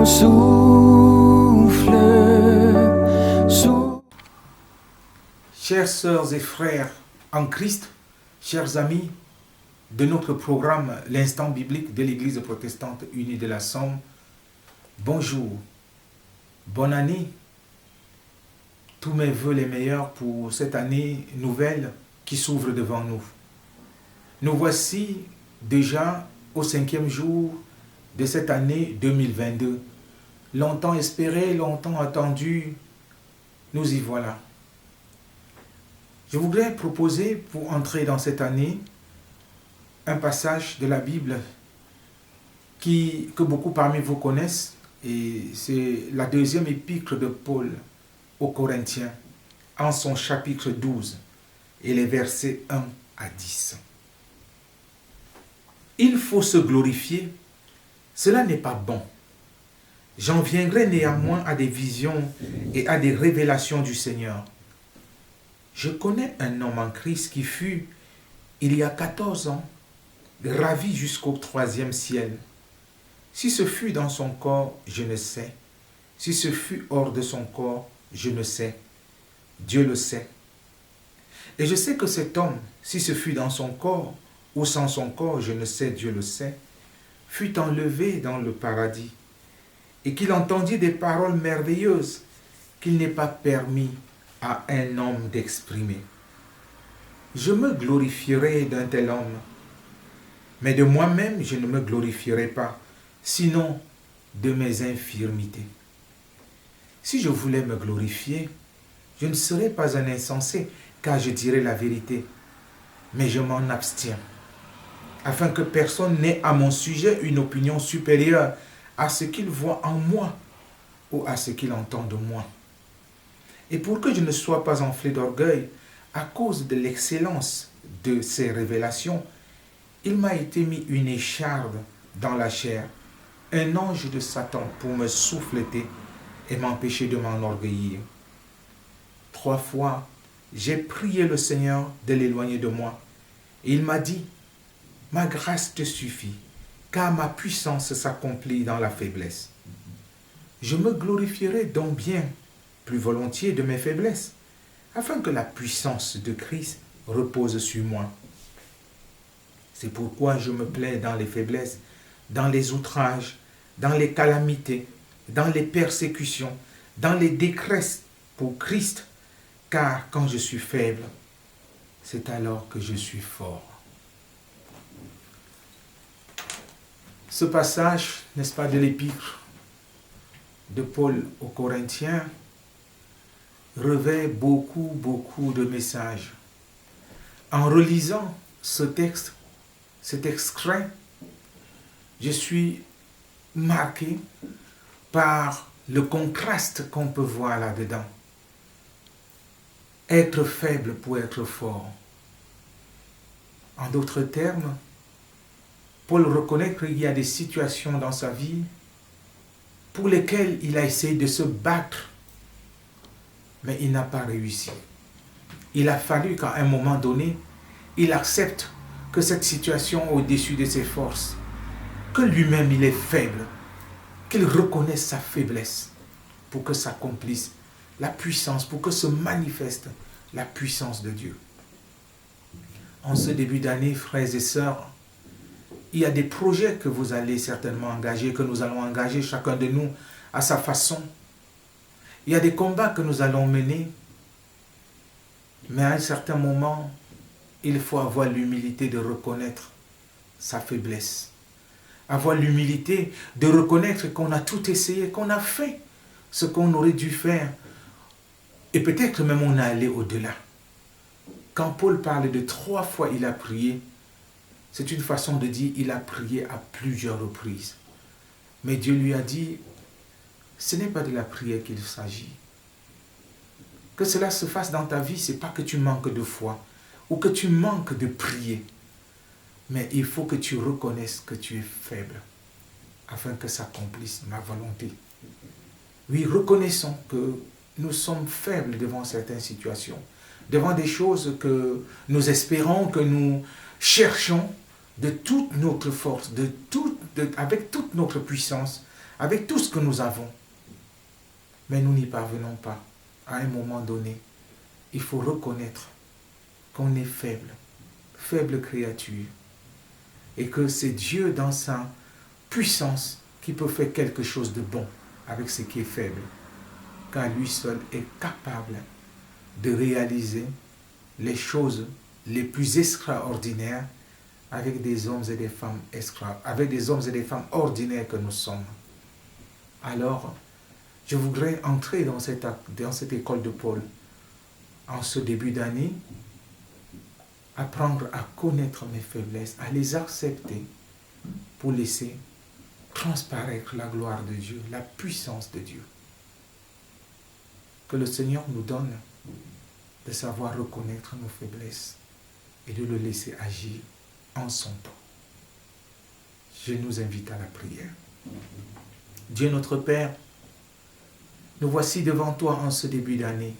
Chères sœurs et frères en Christ, chers amis de notre programme L'Instant biblique de l'Église protestante unie de la Somme, bonjour, bonne année, tous mes vœux les meilleurs pour cette année nouvelle qui s'ouvre devant nous. Nous voici déjà au 5e jour de cette année 2022. Longtemps espéré, longtemps attendu, nous y voilà. Je voudrais proposer pour entrer dans cette année un passage de la Bible que beaucoup parmi vous connaissent, et c'est la deuxième épître de Paul aux Corinthiens en son chapitre 12 et les versets 1 à 10. Il faut se glorifier, cela n'est pas bon. J'en viendrai néanmoins à des visions et à des révélations du Seigneur. Je connais un homme en Christ qui fut, il y a 14 ans, ravi jusqu'au 3e ciel. Si ce fut dans son corps, je ne sais. Si ce fut hors de son corps, je ne sais. Dieu le sait. Et je sais que cet homme, si ce fut dans son corps ou sans son corps, je ne sais, Dieu le sait, fut enlevé dans le paradis et qu'il entendit des paroles merveilleuses qu'il n'est pas permis à un homme d'exprimer. Je me glorifierai d'un tel homme, mais de moi-même je ne me glorifierai pas, sinon de mes infirmités. Si je voulais me glorifier, je ne serais pas un insensé, car je dirais la vérité, mais je m'en abstiens, afin que personne n'ait à mon sujet une opinion supérieure à ce qu'il voit en moi ou à ce qu'il entend de moi. Et pour que je ne sois pas enflé d'orgueil à cause de l'excellence de ces révélations, il m'a été mis une écharde dans la chair, un ange de Satan pour me souffleter et m'empêcher de m'enorgueillir. 3 fois, j'ai prié le Seigneur de l'éloigner de moi. Et il m'a dit, « Ma grâce te suffit, car ma puissance s'accomplit dans la faiblesse. » Je me glorifierai donc bien plus volontiers de mes faiblesses, afin que la puissance de Christ repose sur moi. C'est pourquoi je me plais dans les faiblesses, dans les outrages, dans les calamités, dans les persécutions, dans les détresses pour Christ, car quand je suis faible, c'est alors que je suis fort. Ce passage, n'est-ce pas, de l'épître de Paul aux Corinthiens, revêt beaucoup de messages. En relisant ce texte, cet extrait, je suis marqué par le contraste qu'on peut voir là-dedans. Être faible pour être fort. En d'autres termes, Paul reconnaît qu'il y a des situations dans sa vie pour lesquelles il a essayé de se battre, mais il n'a pas réussi. Il a fallu qu'à un moment donné, il accepte que cette situation est au-dessus de ses forces, que lui-même il est faible, qu'il reconnaisse sa faiblesse pour que s'accomplisse la puissance, pour que se manifeste la puissance de Dieu. En ce début d'année, frères et sœurs, il y a des projets que vous allez certainement engager, que nous allons engager chacun de nous à sa façon. Il y a des combats que nous allons mener, mais à un certain moment, il faut avoir l'humilité de reconnaître sa faiblesse. Avoir l'humilité de reconnaître qu'on a tout essayé, qu'on a fait ce qu'on aurait dû faire. Et peut-être même on est allé au-delà. Quand Paul parle de 3 fois il a prié, c'est une façon de dire il a prié à plusieurs reprises. Mais Dieu lui a dit, ce n'est pas de la prière qu'il s'agit. Que cela se fasse dans ta vie, ce n'est pas que tu manques de foi ou que tu manques de prier. Mais il faut que tu reconnaisses que tu es faible afin que s'accomplisse ma volonté. Oui, reconnaissons que nous sommes faibles devant certaines situations, devant des choses que nous espérons, que nous cherchons de toute notre force, avec toute notre puissance, avec tout ce que nous avons. Mais nous n'y parvenons pas. À un moment donné, il faut reconnaître qu'on est faible, faible créature, et que c'est Dieu dans sa puissance qui peut faire quelque chose de bon avec ce qui est faible, car lui seul est capable de réaliser les choses les plus extraordinaires avec des hommes et des femmes avec des hommes et des femmes ordinaires que nous sommes. Alors, je voudrais entrer dans cette école de Paul en ce début d'année, apprendre à connaître mes faiblesses, à les accepter pour laisser transparaître la gloire de Dieu, la puissance de Dieu. Que le Seigneur nous donne de savoir reconnaître nos faiblesses et de le laisser agir en son temps. Je nous invite à la prière. Dieu notre Père, nous voici devant toi en ce début d'année.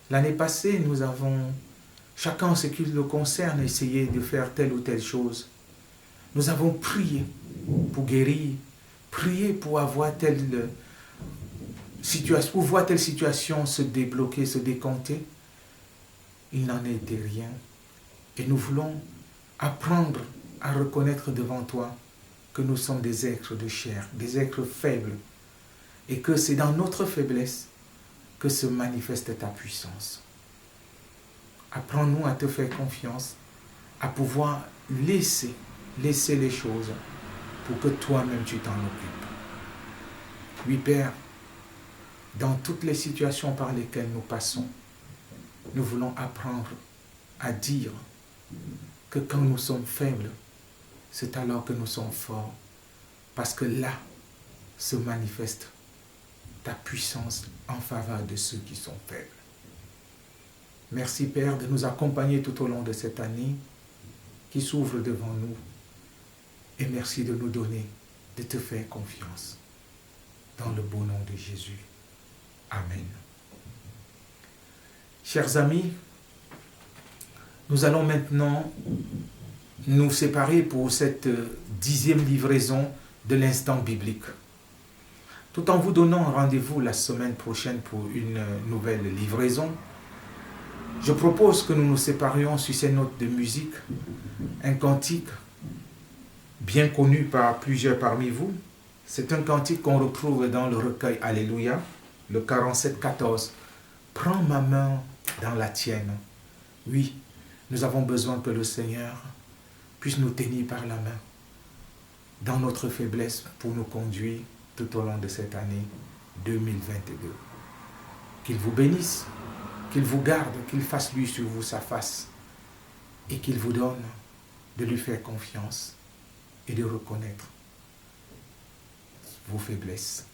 L'année passée, nous avons, chacun en ce qui le concerne, essayé de faire telle ou telle chose. Nous avons prié pour guérir, prié pour avoir telle situation, pour voir telle situation se débloquer, se décompter. Il n'en a été rien. Et nous voulons apprendre à reconnaître devant toi que nous sommes des êtres de chair, des êtres faibles, et que c'est dans notre faiblesse que se manifeste ta puissance. Apprends-nous à te faire confiance, à pouvoir laisser les choses pour que toi-même tu t'en occupes. Oui, Père, dans toutes les situations par lesquelles nous passons, nous voulons apprendre à dire que quand nous sommes faibles, c'est alors que nous sommes forts, parce que là se manifeste ta puissance en faveur de ceux qui sont faibles. Merci Père de nous accompagner tout au long de cette année qui s'ouvre devant nous, et merci de nous donner de te faire confiance. Dans le beau nom de Jésus. Amen. Chers amis, nous allons maintenant nous séparer pour cette 10e livraison de l'instant biblique. Tout en vous donnant rendez-vous la semaine prochaine pour une nouvelle livraison, je propose que nous nous séparions sur ces notes de musique, un cantique bien connu par plusieurs parmi vous. C'est un cantique qu'on retrouve dans le recueil Alléluia, le 47-14. Prends ma main dans la tienne. Oui, nous avons besoin que le Seigneur puisse nous tenir par la main dans notre faiblesse pour nous conduire tout au long de cette année 2022. Qu'il vous bénisse, qu'il vous garde, qu'il fasse lui sur vous sa face et qu'il vous donne de lui faire confiance et de reconnaître vos faiblesses.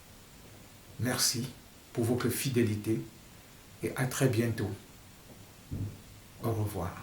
Merci pour votre fidélité et à très bientôt. Au revoir.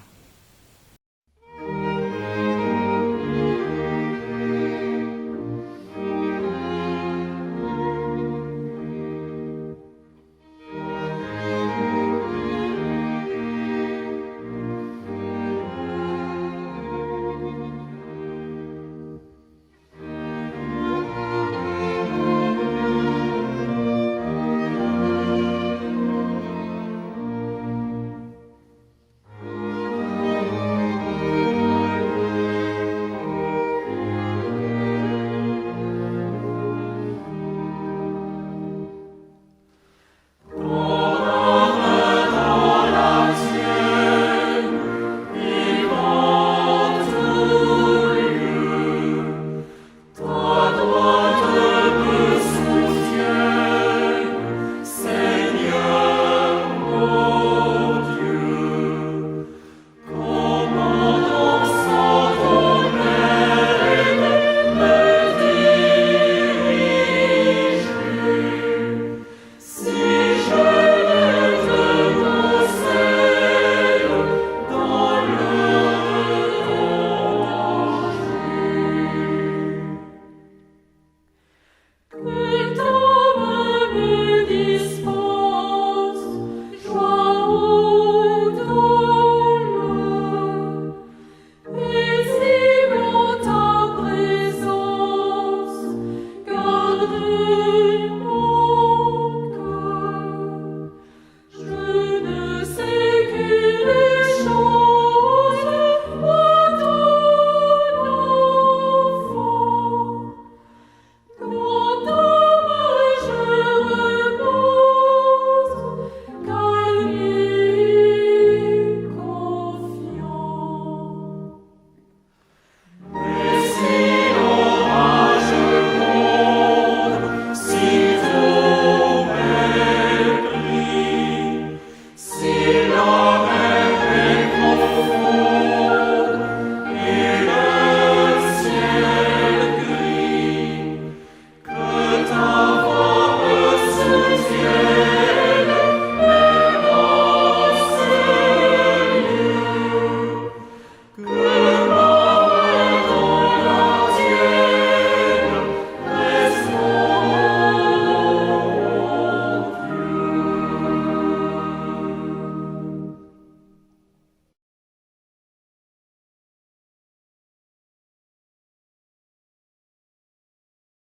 Amen.